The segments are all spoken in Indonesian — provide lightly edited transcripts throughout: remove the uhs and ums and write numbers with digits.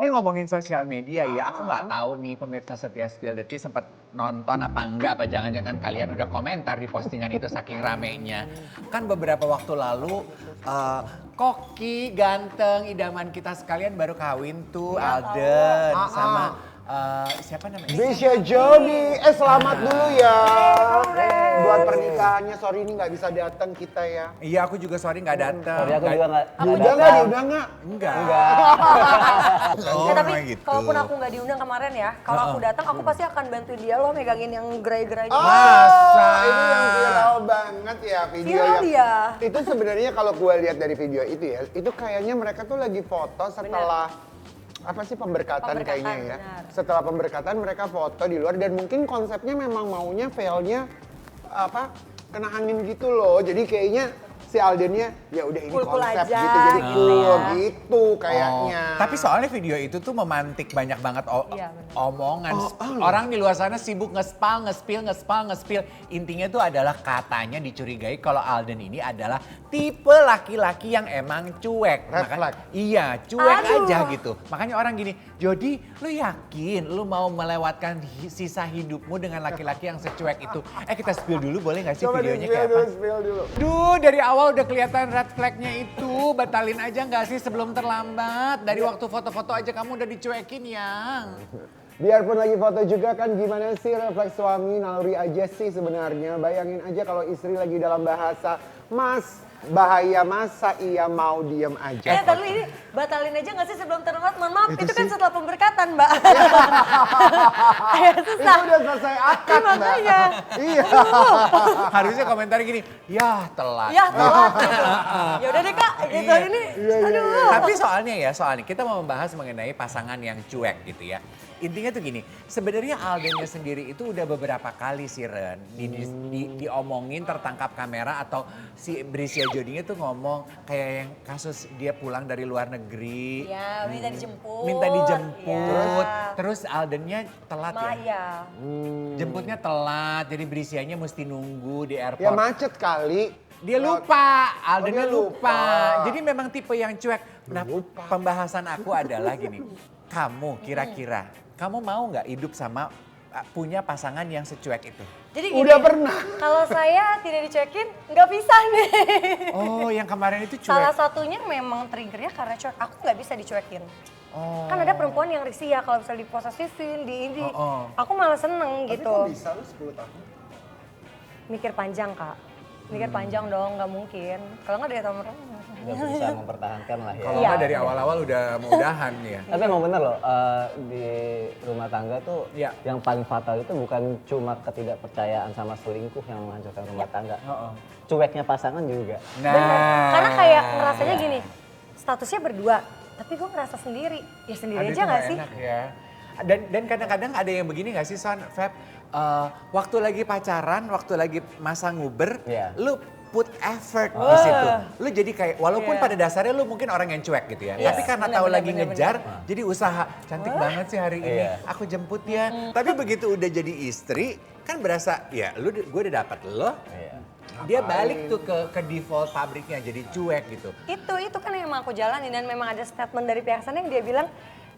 Ini ngomongin sosial media ya, aku nggak tahu nih pemirsa setia Spill the Tea sempat nonton apa enggak, apa jangan-jangan kalian udah komentar di postingan itu saking ramenya. Kan beberapa waktu lalu Koki ganteng idaman kita sekalian baru kawin tuh Alden sama siapa namanya? Brisha Jody, selamat dulu ya. Buat pernikahannya, sorry ini nggak bisa datang kita ya. Iya aku juga sorry nggak datang. Sorry aku juga nggak. Diundang nggak? Enggak. Ya, tapi kalaupun aku nggak diundang kemarin ya, kalau aku datang aku pasti akan bantuin dia loh megangin yang gerai-gerai. Masa? Ini yang viral banget ya video Viral yang. dia. Itu sebenarnya kalau gue lihat dari video itu ya, itu kayaknya mereka tuh lagi foto setelah apa sih pemberkatan kayaknya ya. Benar. Setelah pemberkatan mereka foto di luar dan mungkin konsepnya memang maunya veilnya apa kena angin gitu loh. Jadi kayaknya si Aldennya ya udah ini Cool-cool konsep aja, gitu jadi gitu cool ya. gitu kayaknya. Tapi soalnya video itu tuh memantik banyak banget Iya, bener. omongan. Orang di luar sana sibuk nge-spill. Intinya tuh adalah katanya dicurigai kalau Alden ini adalah tipe laki-laki yang emang cuek. Red flag. Iya, cuek Aduh. aja gitu. Makanya orang gini, Jody lu yakin lu mau melewatkan sisa hidupmu dengan laki-laki yang secuek itu? Kita spill dulu boleh gak sih Coba videonya di-spill kayak dulu, apa? spill dulu. Duh, dari awal udah kelihatan red flagnya itu. Batalin aja nggak sih sebelum terlambat? Dari waktu foto-foto aja kamu udah dicuekin yang. Biarpun lagi foto juga kan gimana sih refleks suami naluri aja sih sebenarnya. Bayangin aja kalau istri lagi dalam bahasa, Mas bahaya masa ia mau diem aja. Tapi ini batalin aja nggak sih sebelum terlambat? Mohon maaf, Itu itu kan sih. setelah pemberkatan, Mbak. Itu udah selesai akad Mbak. Makanya. Iya. Harusnya komentar gini, ya telat. Ya, telat gitu. Ya udah deh Kak, gitu Iya. ini. Iya. Aduh. Tapi soalnya kita mau membahas mengenai pasangan yang cuek gitu ya. Intinya tuh gini, sebenarnya Aldennya sendiri itu udah beberapa kali sih Ren diomongin tertangkap kamera atau si Brisha Jodinya tuh ngomong kayak yang kasus dia pulang dari luar negeri. Ya, minta dijemput. Minta dijemput, Ya. terus Aldennya telat ya. Maya. Jemputnya telat, jadi Brisianya mesti nunggu di airport. Ya macet kali. Dia lupa, Aldennya dia lupa. lupa. Jadi memang tipe yang cuek. Nah, Lupa. pembahasan aku adalah gini. Kamu kira-kira, kamu mau nggak hidup sama punya pasangan yang secuek itu? Jadi gini, Udah pernah. kalau saya tidak dicuekin, nggak bisa nih. Oh, yang kemarin itu cuek. Salah satunya memang triggernya karena cuek. Aku nggak bisa dicuekin. Oh. Kan ada perempuan yang risih ya kalau misalnya diposesifin, di ini. Oh. Aku malah seneng Tapi gitu. kok bisa lu 10 tahun? Mikir panjang Kak. Mikir panjang dong, nggak mungkin. Kalau nggak dari tahun Udah bisa mempertahankan lah ya. Kalau Iya. nggak dari awal-awal udah mau udahan ya. Tapi emang bener loh, di rumah tangga tuh Iya. yang paling fatal itu bukan cuma ketidakpercayaan sama selingkuh yang menghancurkan rumah tangga. Cueknya pasangan juga. Nah. Bener. Karena kayak ngerasanya gini, statusnya berdua, tapi gue ngerasa sendiri. Ya sendiri Aduh, aja itu nggak sih? enak ya. Dan kadang-kadang ada yang begini gak sih Son, Feb? Waktu lagi pacaran, waktu lagi masa nguber, Iya. lu put effort di situ. Lu jadi kayak, walaupun Iya. pada dasarnya lu mungkin orang yang cuek gitu ya. Yes, Tapi karena benar, tahu benar, lagi benar, ngejar, jadi usaha. Cantik banget sih hari ini, Iya. aku jemput ya. Tapi begitu udah jadi istri, kan berasa, ya gue udah dapat lo. Iya. Dia balik tuh ke default pabriknya, jadi cuek gitu. Itu kan yang emang aku jalanin dan memang ada statement dari pihak sana yang dia bilang,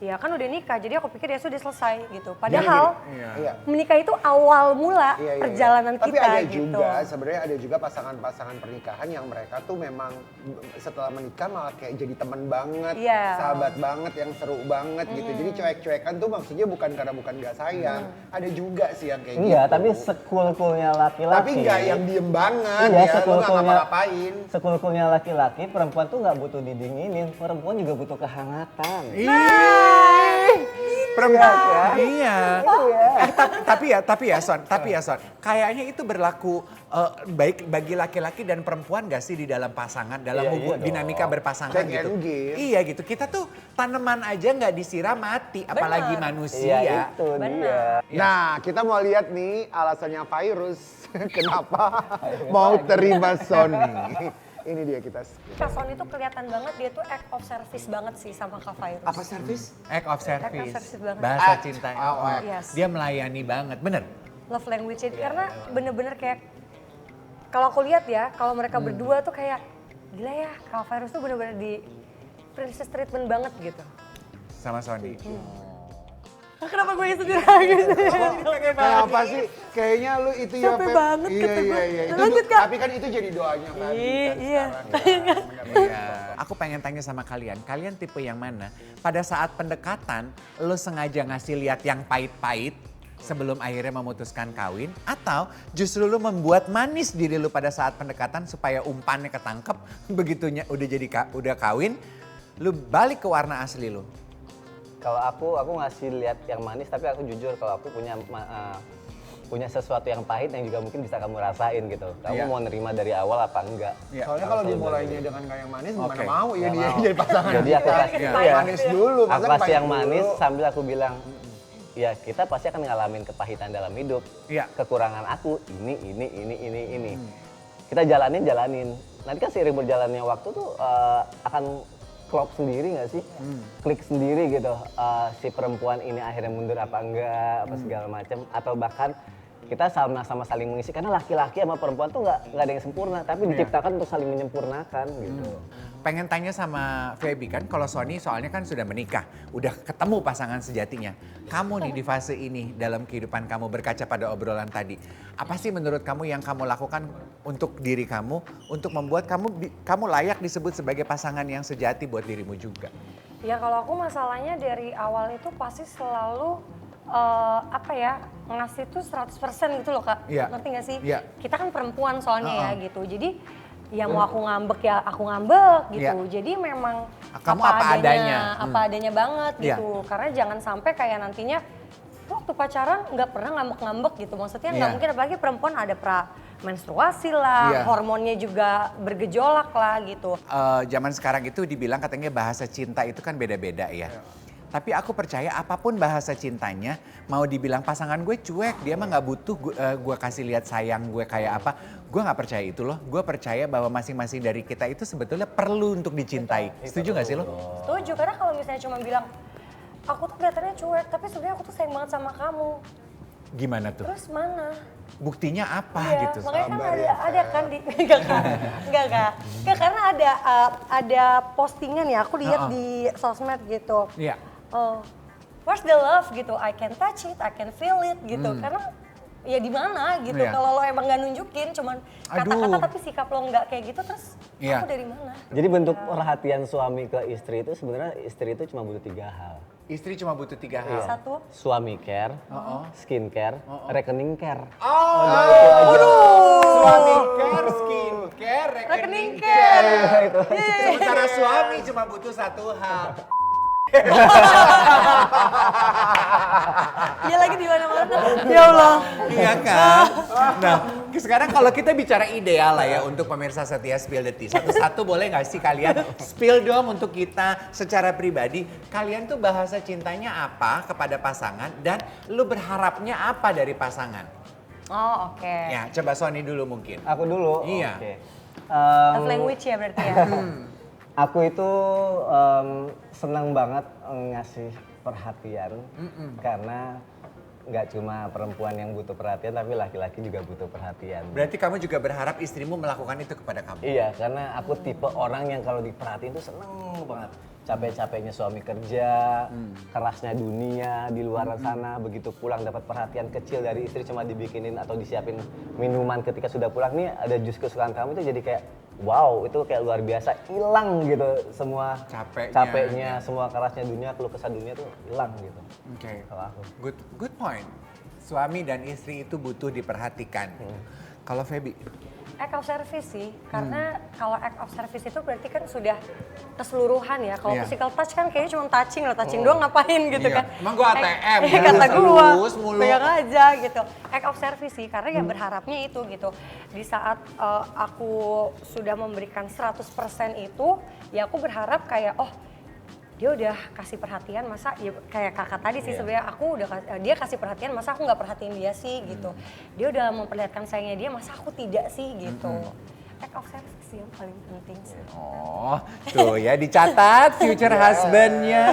ya kan udah nikah, jadi aku pikir ya sudah selesai gitu. Padahal Iya. menikah itu awal mula Iya, iya, perjalanan Tapi kita ada gitu. juga, sebenarnya ada juga pasangan-pasangan pernikahan yang mereka tuh memang setelah menikah malah kayak jadi teman banget, Iya. sahabat banget, yang seru banget gitu. Jadi cuek-cuekan tuh maksudnya bukan karena bukan gak sayang, ada juga sih yang kayak Iya, gitu. tapi sekul-kulnya laki-laki. Tapi nggak yang diem banget Iya, ya, lu nggak sekul-kulnya. ngapa-ngapain. Sekul-kulnya laki-laki, perempuan tuh nggak butuh didinginin, perempuan juga butuh kehangatan. Perempuan, iya. Tapi ya Son, kayaknya itu berlaku baik bagi laki-laki dan perempuan gak sih di dalam pasangan, dalam Iya, iya dong. dinamika berpasangan Check gitu. and give. Iya gitu, kita tuh tanaman aja nggak disiram mati, apalagi manusia. Iya, itu dia. Nah, kita mau lihat nih alasannya Virus kenapa mau terima Sony. Ini dia kita skip. Kak Son itu kelihatan banget dia tuh act of service banget sih sama Kak Virus. Apa servis? Act of Act of service, service banget. bahasa Act cinta. of act. Yes. Dia melayani banget, bener. Love language itu karena bener-bener kayak kalau aku lihat ya, kalau mereka berdua tuh kayak gila ya, Kak Virus tuh bener-bener di princess treatment banget gitu. sama Sony. Kenapa gue sedih lagi sih? Kayak apa sih? Kayaknya lu itu ya, Capek Feb. banget Iya, kata gue. iya. Itu Lanjut, Kak. tapi kan itu jadi doanya kan. Iya. Iya. Aku pengen tanya sama kalian tipe yang mana? Pada saat pendekatan, lo sengaja ngasih lihat yang pahit-pahit sebelum akhirnya memutuskan kawin? Atau justru lo membuat manis diri lo pada saat pendekatan supaya umpannya ketangkep, begitunya udah kawin, lo balik ke warna asli lo? Kalau aku ngasih lihat yang manis, tapi aku jujur kalau aku punya sesuatu yang pahit yang juga mungkin bisa kamu rasain gitu. Kamu Iya. mau nerima dari awal apa enggak? Iya. Soalnya kalau dimulainya dengan kayak yang manis, gimana Oke. mau ya Nggak dia mau. jadi pasangan Jadi aku kita. kasih Yang manis dulu, Aku masa kasih pahit yang manis dulu? sambil aku bilang, ya kita pasti akan ngalamin kepahitan dalam hidup. Iya. Kekurangan aku ini. Kita jalanin. Nanti kan seiring berjalannya waktu tuh akan klop sendiri nggak sih? Klik sendiri gitu. Si perempuan ini akhirnya mundur apa enggak, apa segala macam. Atau bahkan kita sama-sama saling mengisi. Karena laki-laki sama perempuan tuh nggak ada yang sempurna, tapi diciptakan untuk saling menyempurnakan gitu. Pengen tanya sama Feby kan, kalau Sony soalnya kan sudah menikah, udah ketemu pasangan sejatinya. Kamu nih di fase ini dalam kehidupan kamu berkaca pada obrolan tadi, apa sih menurut kamu yang kamu lakukan untuk diri kamu, untuk membuat kamu layak disebut sebagai pasangan yang sejati buat dirimu juga? Ya kalau aku masalahnya dari awal itu pasti selalu ngasih tuh 100% gitu loh Kak. Iya. Ngerti gak sih? Iya. Kita kan perempuan soalnya ya gitu. Jadi ya mau aku ngambek ya aku ngambek gitu. Iya. Jadi memang Kamu apa adanya. apa adanya banget Iya. gitu. Karena jangan sampai kayak nantinya waktu pacaran nggak pernah ngambek-ngambek gitu. Maksudnya nggak Iya. mungkin, apalagi perempuan ada menstruasi lah, Iya. hormonnya juga bergejolak lah gitu. Zaman sekarang itu dibilang katanya bahasa cinta itu kan beda-beda ya. Tapi aku percaya apapun bahasa cintanya, mau dibilang pasangan gue cuek, dia mah nggak butuh gue kasih lihat sayang gue kayak apa. Gue nggak percaya itu loh. Gue percaya bahwa masing-masing dari kita itu sebetulnya perlu untuk dicintai. Setuju nggak sih lo? Setuju, karena kalau misalnya cuma bilang, aku tuh kelihatannya cuek, tapi sebenarnya aku tuh sayang banget sama kamu. Gimana tuh? Terus mana? Buktinya apa Iya, gitu? makanya kan Sabar ya, ada kan di enggak Kak. Enggak, karena ada postingan ya, aku lihat di sosmed gitu. Iya. Where's the love gitu? I can touch it, I can feel it gitu. Karena ya di mana gitu. Iya. Kalau lo emang nggak nunjukin, cuman kata-kata tapi sikap lo nggak kayak gitu, terus Iya. aku dari mana? Jadi bentuk perhatian suami ke istri itu sebenarnya istri itu cuma butuh 3 hal. Istri cuma butuh 3 hal. Satu, Suami care, skin care, rekening care. Suami care, skin care, rekening care. Sementara suami cuma butuh 1 hal. dia lagi di mana-mana. Ya Allah. Iya kan? Nah, sekarang kalau kita bicara ideal lah ya untuk pemirsa setia Spill the Tea. Satu-satu boleh nggak sih kalian spill dong untuk kita secara pribadi. Kalian tuh bahasa cintanya apa kepada pasangan dan lu berharapnya apa dari pasangan? Oh oke. Ya, coba Sony dulu mungkin. Aku dulu. Iya. Oke. Love language ya berarti ya. Aku itu senang banget ngasih perhatian karena nggak cuma perempuan yang butuh perhatian tapi laki-laki juga butuh perhatian. Berarti kamu juga berharap istrimu melakukan itu kepada kamu? Iya, karena aku tipe orang yang kalau diperhatiin tuh seneng banget. Capek-capeknya suami kerja, kerasnya dunia di luar sana, begitu pulang dapat perhatian kecil dari istri cuma dibikinin atau disiapin minuman ketika sudah pulang, nih ada jus kesukaan kamu itu jadi kayak wow, itu kayak luar biasa, hilang gitu semua capeknya, semua kerasnya dunia, keluh kesah dunia tuh hilang gitu. Oke. Kalau aku. Good point. Suami dan istri itu butuh diperhatikan. Kalau Feby? Act of service sih, karena kalau act of service itu berarti kan sudah keseluruhan ya. Kalau Iya. physical touch kan kayaknya cuma touching doang ngapain gitu Iya. kan. Emang gua ATM, kata gua, mulus mulu. pegang aja gitu. Act of service sih, karena ya berharapnya itu gitu. Di saat aku sudah memberikan 100% itu, ya aku berharap kayak dia udah kasih perhatian, masa ya kayak kakak tadi sih sebenarnya aku udah dia kasih perhatian, masa aku nggak perhatiin dia sih gitu. Dia udah memperlihatkan sayangnya dia, masa aku tidak sih gitu. Act of service sih yang paling penting sih. Oh, tuh ya dicatat future husband-nya.